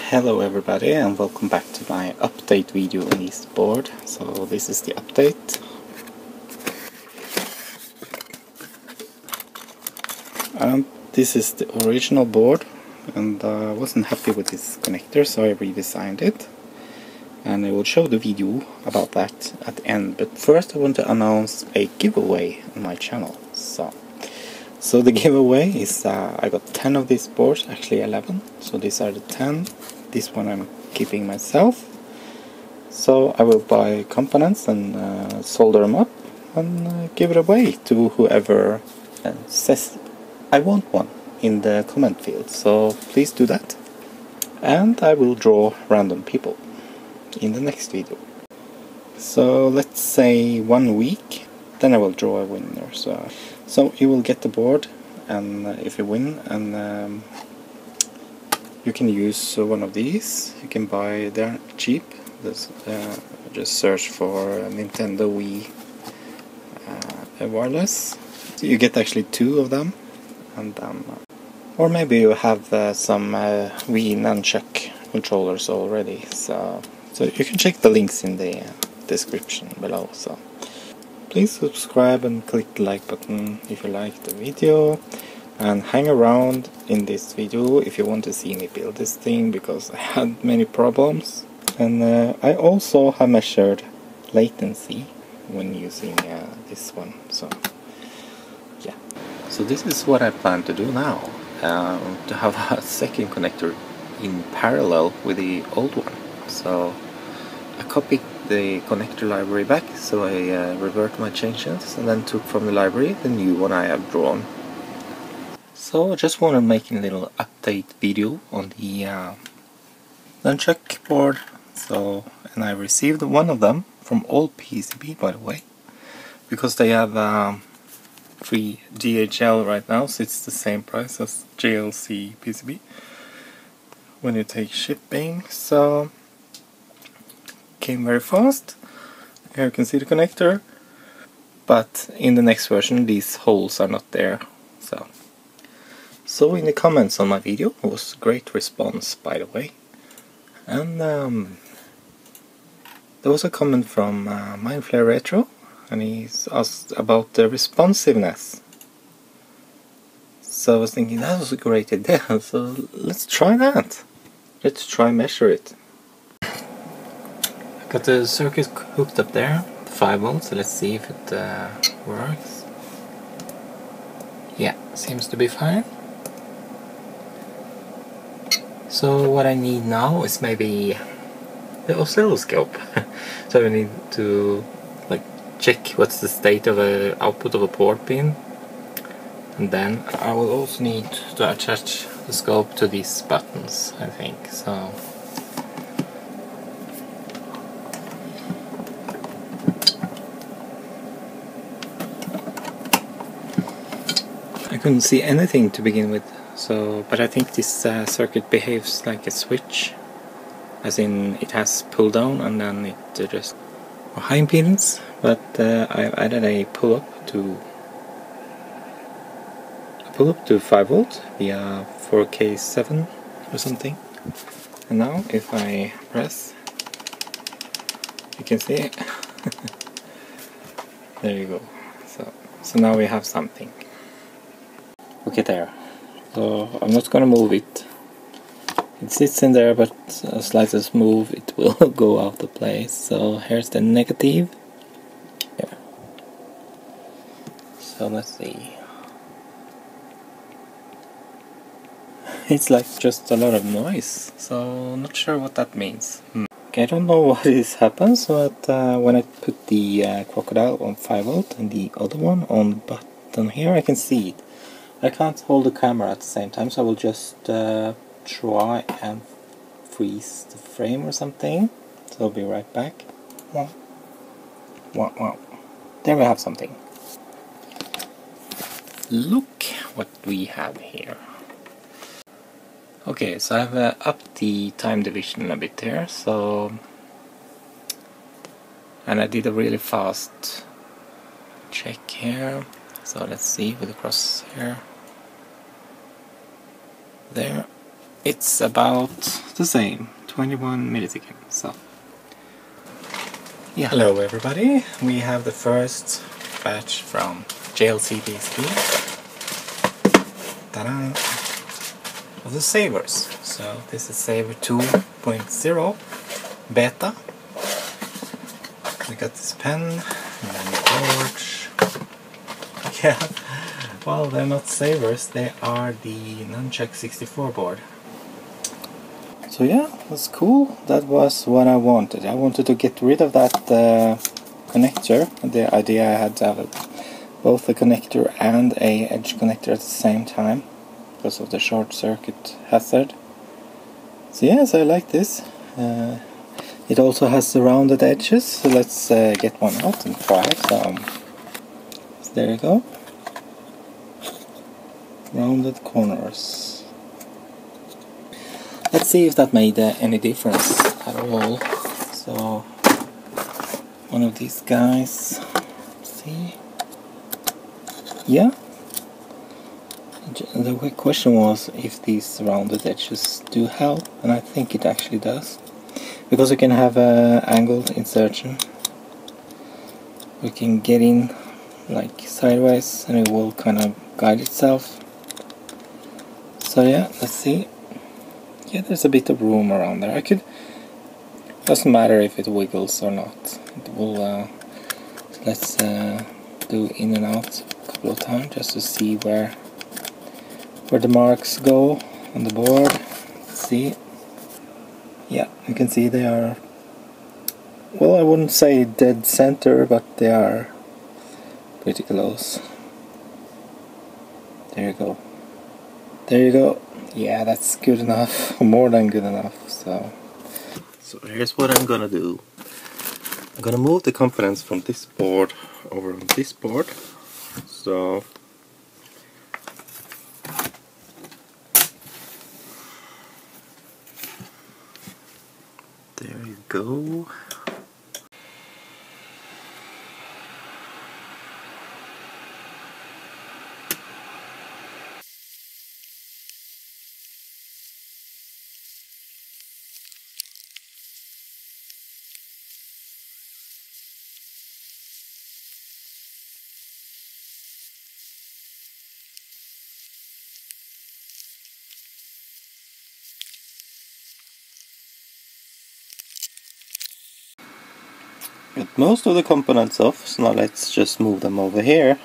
Hello everybody and welcome back to my update video on this board. So this is the update. And this is the original board, and I wasn't happy with this connector, so I redesigned it. And I will show the video about that at the end. But first I want to announce a giveaway on my channel. So the giveaway is I got 10 of these boards, actually 11. So these are the 10. This one I'm keeping myself. So I will buy components and solder them up and give it away to whoever says I want one in the comment field. So please do that. And I will draw random people in the next video. So let's say 1 week, then I will draw a winner. So you will get the board, and if you win, and you can use one of these. You can buy, they're cheap. Just search for Nintendo Wii wireless. So you get actually 2 of them, and or maybe you have some Wii Nunchuk controllers already. So you can check the links in the description below. So please subscribe and click the like button if you like the video, and hang around in this video if you want to see me build this thing, because I had many problems. And I also have measured latency when using this one. So yeah, so this is what I plan to do now, to have a second connector in parallel with the old one. So I copied the connector library back, so I revert my changes and then took from the library the new one I have drawn. So I just want to make a little update video on the Nunchuk board. And I received one of them from All PCB, by the way, because they have free DHL right now, so it's the same price as JLC PCB when you take shipping. So came very fast. Here you can see the connector, but in the next version these holes are not there. So in the comments on my video, it was a great response, by the way. And there was a comment from Mindflare Retro, and he's asked about the responsiveness. So I was thinking that was a great idea, so let's try that. Let's try measure it. Got the circuit hooked up there, 5 volts, so let's see if it works. Yeah, seems to be fine. So what I need now is maybe the oscilloscope. So I need to check what's the state of the output of a port pin, and then I will also need to attach the scope to these buttons, I think. So I couldn't see anything to begin with, but I think this circuit behaves like a switch, as in it has pull down and then it just high impedance, but I've added a pull up to 5 volt via 4K7 or something. And now if I press, you can see it. There you go. So now we have something. Okay, there. So I'm not gonna move it. It sits in there, but a slightest move it will go out of place. So here's the negative. Yeah. So let's see. It's like just a lot of noise, so not sure what that means. Okay, I don't know why this happens, but when I put the crocodile on 5 volt and the other one on button here, I can see it. I can't hold the camera at the same time, so I will just try and freeze the frame or something. So I'll be right back. Wow. There we have something. Look what we have here. Okay, so I've upped the time division a bit here, and I did a really fast check here. So let's see with the crosshair there. it's about the same, 21 milliseconds. So yeah. Hello everybody, we have the first batch from JLC DSP. Ta-da! Of the savers. So this is saver 2.0 beta. We got this pen and then the torch. Yeah, well, they're not savers, they are the Nunchuk64 board. So yeah, that's cool. That was what I wanted. I wanted to get rid of that connector. The idea I had to have both a connector and a edge connector at the same time because of the short circuit hazard. So yes, I like this. It also has the rounded edges, so let's get one out and try some. So there you go. Rounded corners. Let's see if that made any difference at all. So one of these guys, see? Yeah. The question was if these rounded edges do help, and I think it actually does. Because we can have angled insertion. We can get in like sideways and it will kind of guide itself. So yeah, let's see. Yeah, there's a bit of room around there. Doesn't matter if it wiggles or not. It will. Let's do in and out a couple of times just to see where the marks go on the board. Let's see. Yeah, you can see they are, well, I wouldn't say dead center, but they are pretty close. There you go. There you go. Yeah, that's good enough. More than good enough. So here's what I'm gonna do. I'm gonna move the components from this board over on this board. So there you go. Get most of the components off, so now let's just move them over here.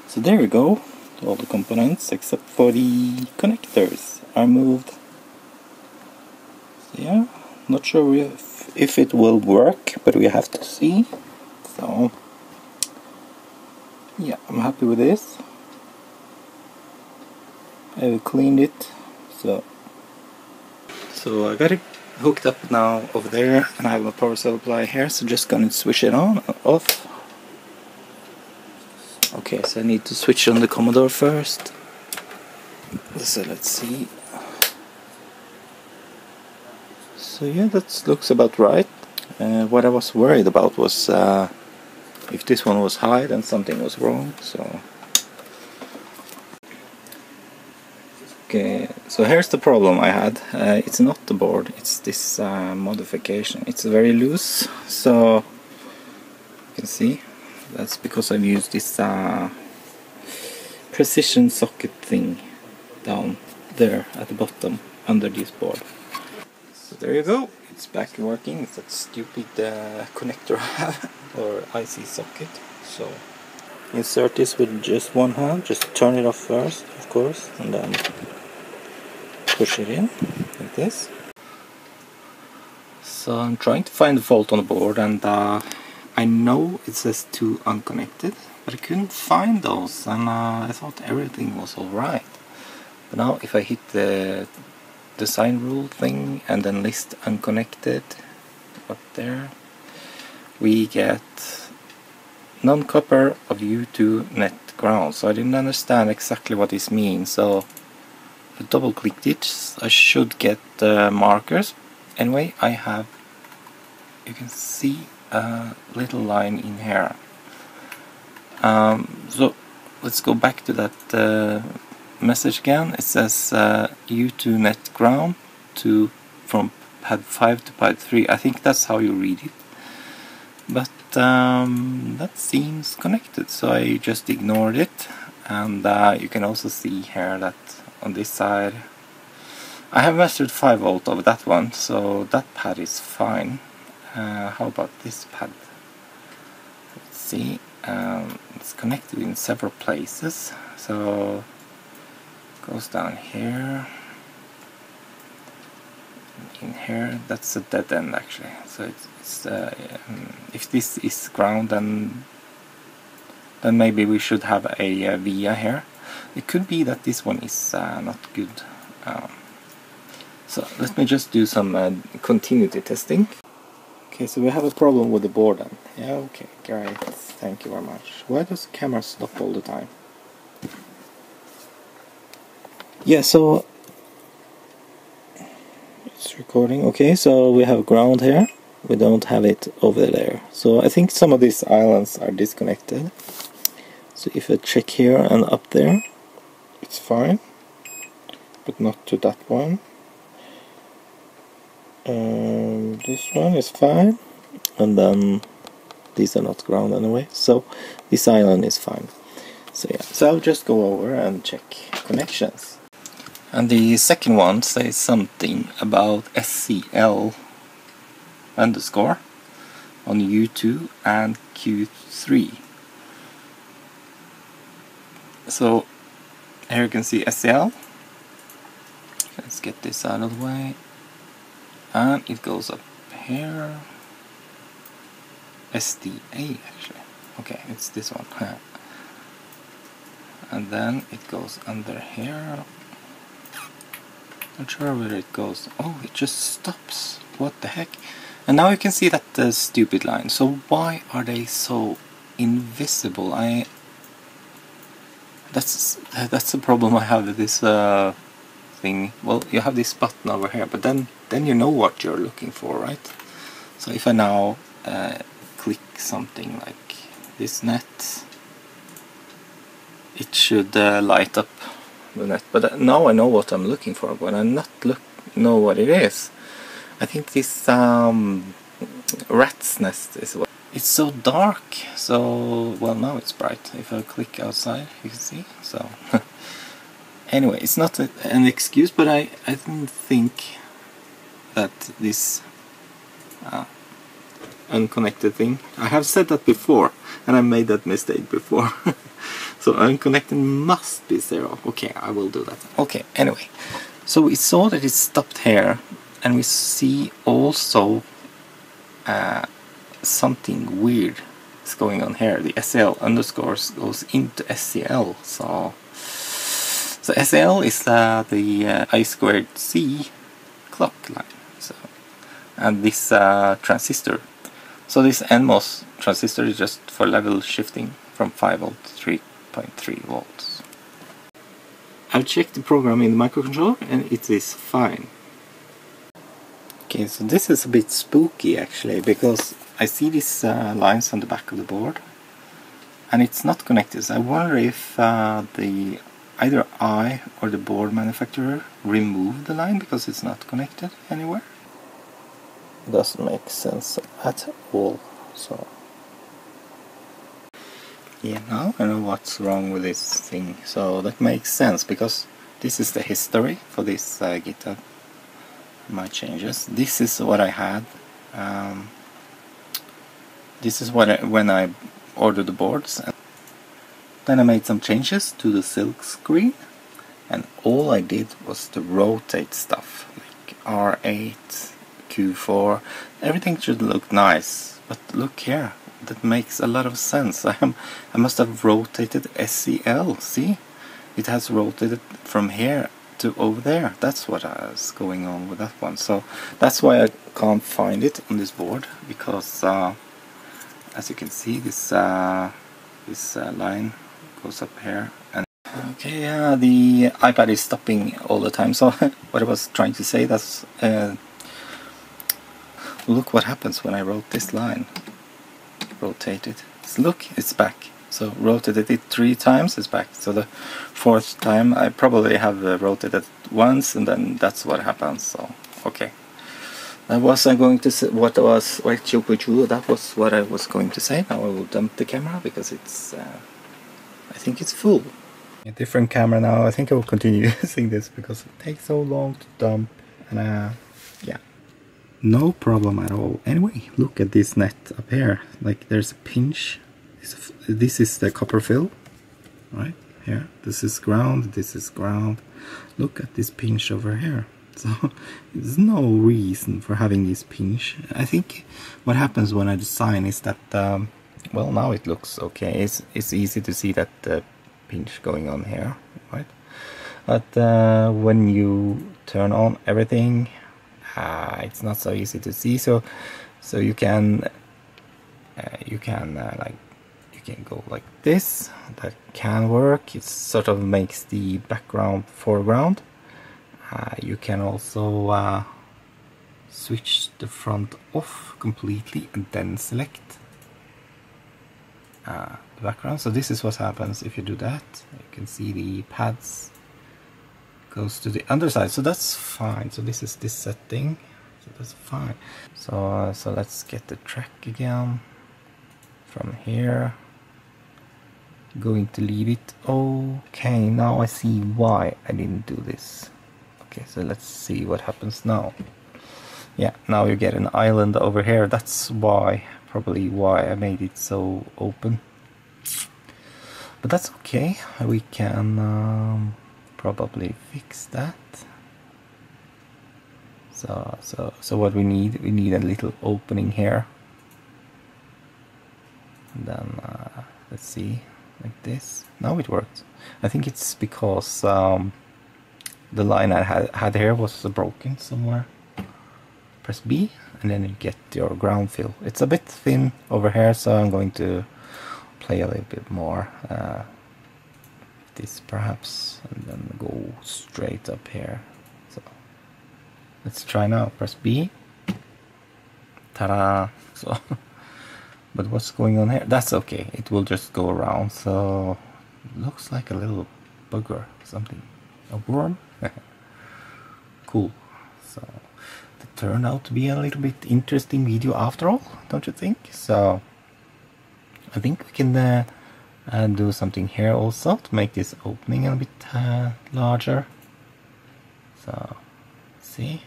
So there we go, all the components except for the connectors are moved. So yeah, not sure if it will work, but we have to see. So yeah, I'm happy with this. I cleaned it, so I got it hooked up now over there, and I have a power supply here, so just gonna switch it on and off. Okay, so I need to switch on the Commodore first. So let's see. So yeah, that looks about right. What I was worried about was if this one was high, then something was wrong. So okay, so here's the problem I had. It's not the board, it's this modification. It's very loose, so you can see that's because I've used this precision socket thing down there at the bottom under this board. So there you go, it's back working. It's that stupid connector I have, or IC socket. So insert this with just one hand, just turn it off first, of course, and then push it in like this. So I'm trying to find the fault on the board, and I know it says 2 unconnected, but I couldn't find those, and I thought everything was alright. But now if I hit the design rule thing and then list unconnected up there, we get non-copper of U2 net ground. So I didn't understand exactly what this means, so if I double clicked it, I should get markers. Anyway, I have, you can see a little line in here. So let's go back to that message again. It says U2 net ground to from pad 5 to pad 3. I think that's how you read it. But that seems connected, so I just ignored it. And you can also see here that on this side I have measured 5 volt over that one, so that pad is fine. How about this pad? Let's see, it's connected in several places, so it goes down here, in here. That's a dead end actually, so it's if this is ground, then maybe we should have a via here. It could be that this one is not good. So let me just do some continuity testing. Okay, so we have a problem with the board then. Yeah, okay, great, thank you very much. Why does the camera stop all the time? Yeah, so it's recording. Okay, so we have ground here. We don't have it over there. So I think some of these islands are disconnected. So if I check here and up there, it's fine, but not to that one. This one is fine, and then these are not ground anyway, so this island is fine. So yeah, so I'll just go over and check connections. And the second one says something about SCL underscore on U2 and Q3. So here you can see SCL. Let's get this out of the way. And it goes up here. SDA actually. Okay, it's this one. And then it goes under here. Not sure where it goes. Oh, it just stops. What the heck? And now you can see that stupid line. So why are they so invisible? That's the problem I have with this thing. Well, you have this button over here, but then you know what you're looking for, right? So if I now click something like this net, it should light up the net. But now I know what I'm looking for, but I not know what it is. I think this rat's nest is what. It's so dark. So well, now it's bright. If I click outside, you can see. So anyway, it's not an excuse, but I didn't think that this unconnected thing. I have said that before, and I made that mistake before. So unconnected must be 0. Okay, I will do that. Okay, anyway, so we saw that it stopped here, and we see also something weird is going on here. The SL underscores goes into SCL. So SL is the I squared C clock line. So, and this transistor. So this NMOS transistor is just for level shifting from 5 volt to 3.3 volts. I've checked the program in the microcontroller and it is fine. Okay, so this is a bit spooky actually, because I see these lines on the back of the board and it's not connected. So I wonder if either I or the board manufacturer removed the line because it's not connected anywhere. Doesn't make sense at all. So yeah, now I know what's wrong with this thing. So that makes sense, because this is the history for this GitHub. My changes. This is what I had. This is what when I ordered the boards. And then I made some changes to the silk screen, and all I did was to rotate stuff like R8, Q4. Everything should look nice, but look here, that makes a lot of sense. I must have rotated SCL. See, it has rotated from here to over there. That's what is going on with that one. So that's why I can't find it on this board, because as you can see, this line goes up here. And okay, the iPad is stopping all the time. So what I was trying to say, that's look what happens when I wrote this line. Rotate it. So look, it's back. So rotated it 3 times, it's back. So the 4th time I probably have rotated once, and then that's what happens. So okay, that was I'm going to say what was that was what I was going to say. Now I will dump the camera because it's I think it's full. A different camera now. I think I will continue using this because it takes so long to dump, and yeah, no problem at all. Anyway, look at this net up here. Like there's a pinch. This is the copper fill, right here. This is ground. This is ground. Look at this pinch over here. So there's no reason for having this pinch. I think what happens when I design is that well, now it looks okay. It's easy to see that pinch going on here, right? But when you turn on everything, it's not so easy to see. So you can like you can go like this. That can work. It sort of makes the background foreground. You can also switch the front off completely and then select the background. So this is what happens if you do that. You can see the pads goes to the underside, so that's fine. So this is this setting, so that's fine. So let's get the track again from here. Going to leave it. Okay, now I see why I didn't do this. Okay, so let's see what happens now. Yeah, now you get an island over here. That's why, probably why I made it so open. But that's okay. We can probably fix that. So what we need a little opening here. And then let's see, like this. Now it worked. I think it's because the line I had here was broken somewhere. Press B and then you get your ground fill. It's a bit thin over here, so I'm going to play a little bit more this perhaps, and then go straight up here. So let's try now. Press B. Ta-da! So but what's going on here? That's okay. It will just go around. So it looks like a little bugger, something, a worm. Cool. So it turned out to be a little bit interesting video after all, don't you think? So I think we can do something here also to make this opening a bit larger. So see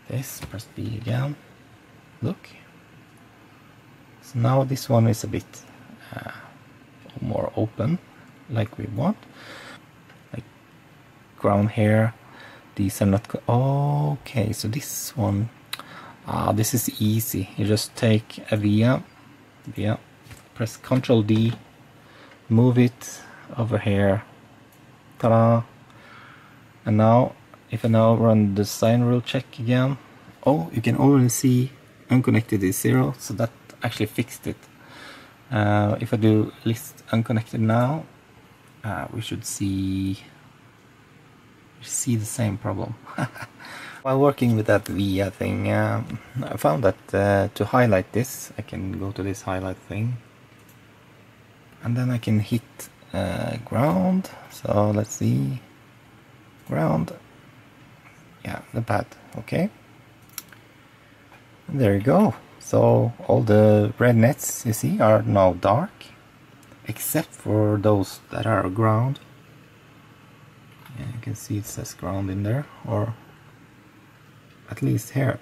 this, press B again. Look. So now this one is a bit more open, like we want. Like ground here. These are not okay, so this one, this is easy. You just take a via, press Ctrl D, move it over here. Ta-da! And now if I now run the design rule check again, you can already see unconnected is 0, so that actually fixed it. If I do list unconnected now, we should see the same problem. While working with that via thing, I found that to highlight this, I can go to this highlight thing, and then I can hit ground. So let's see, ground. Yeah, the pad. Okay. And there you go. So all the red nets you see are now dark, except for those that are ground. Yeah, you can see it says ground in there, or at least here.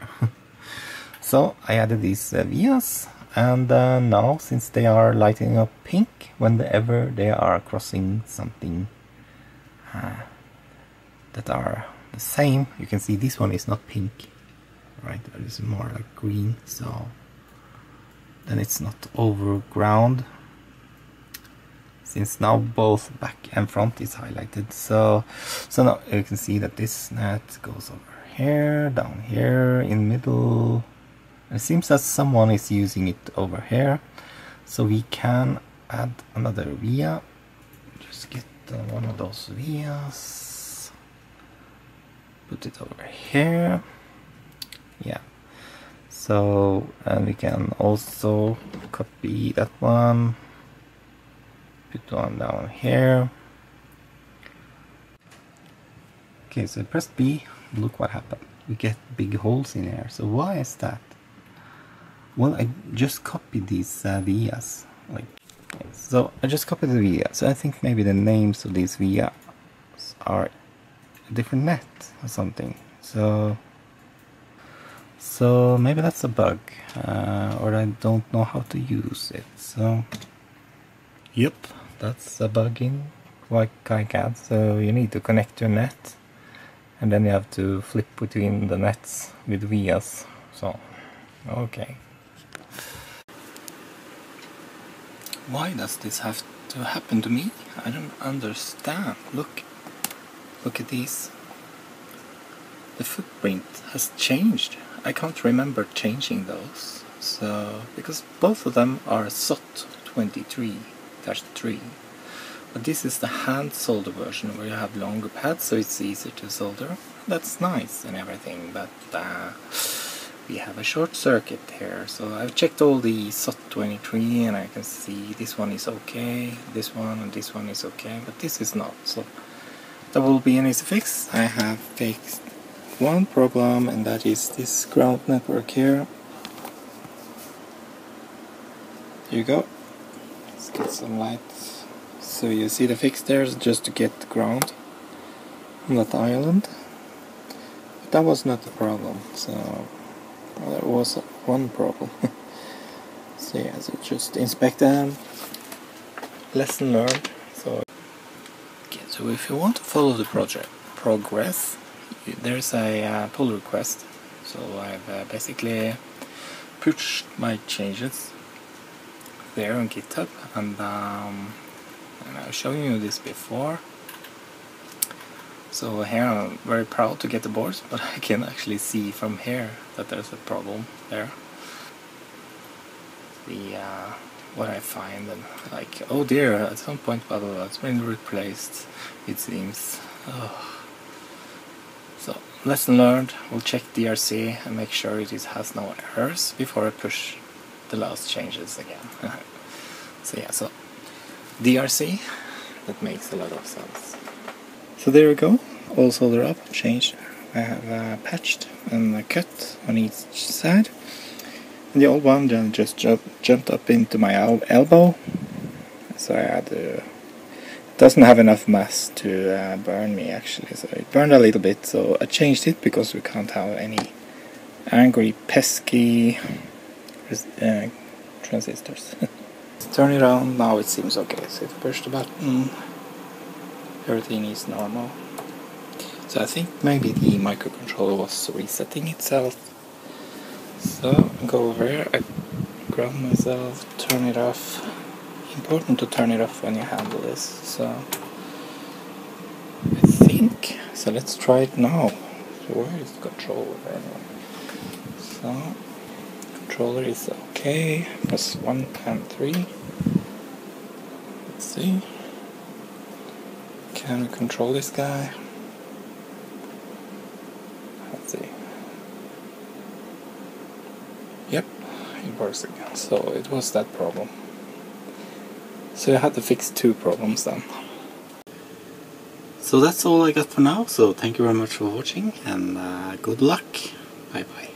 So I added these vias, and now since they are lighting up pink whenever they are crossing something that are the same, you can see this one is not pink. Right, it is more like green, so then it's not over ground, since now both back and front is highlighted. So now you can see that this net goes over here, down here, in middle. It seems that someone is using it over here, so we can add another via. Just get one of those vias, put it over here. Yeah, So, and we can also copy that one, put one down here. Okay, so press B, look what happened. We get big holes in here. So why is that? Well, I just copied these vias. So I just copied the via. So I think maybe the names of these vias are a different net or something. So maybe that's a bug, or I don't know how to use it. So yep, that's a bug in KiCad. So you need to connect your net, and then you have to flip between the nets with vias. So okay. Why does this have to happen to me? I don't understand. Look at these. The footprint has changed. I can't remember changing those. So, because both of them are SOT 23-3. But this is the hand solder version where you have longer pads, so it's easier to solder. That's nice and everything, but we have a short circuit here. So I've checked all the SOT 23 and I can see this one is okay, this one and this one is okay, but this is not. So that will be an easy fix. I have fixed one problem, and that is this ground network here. Here you go. Let's get some light. So you see the fix there is just to get the ground on that island. But that was not the problem. So there was one problem. So yeah, so just inspect them. Lesson learned. So okay, so if you want to follow the project progress, there's a pull request. So I've basically pushed my changes there on GitHub, and I've shown you this before. So here I'm very proud to get the boards, but I can actually see from here that there's a problem there. What I find, and like, oh dear, at some point blah blah blah, it's been replaced, it seems. Oh. So lesson learned. We'll check DRC and make sure it has no errors before I push the last changes again. So yeah, so DRC, that makes a lot of sense. So there we go, all soldered up, changed. I have patched and cut on each side. And the old one then just jumped up into my elbow. So I had it doesn't have enough mass to burn me actually. So it burned a little bit, so I changed it because we can't have any angry, pesky transistors. Turn it on, now it seems okay. So if I push the button, everything is normal. So I think maybe the microcontroller was resetting itself. So go over here, I grab myself, turn it off. Important to turn it off when you handle this. So I think, so let's try it now. So where is the controller anyway? So controller is okay. Press 1 and 3. Let's see. Can we control this guy? Let's see. Yep, it works again. So it was that problem. So I had to fix 2 problems then. So that's all I got for now. So thank you very much for watching, and good luck. Bye bye.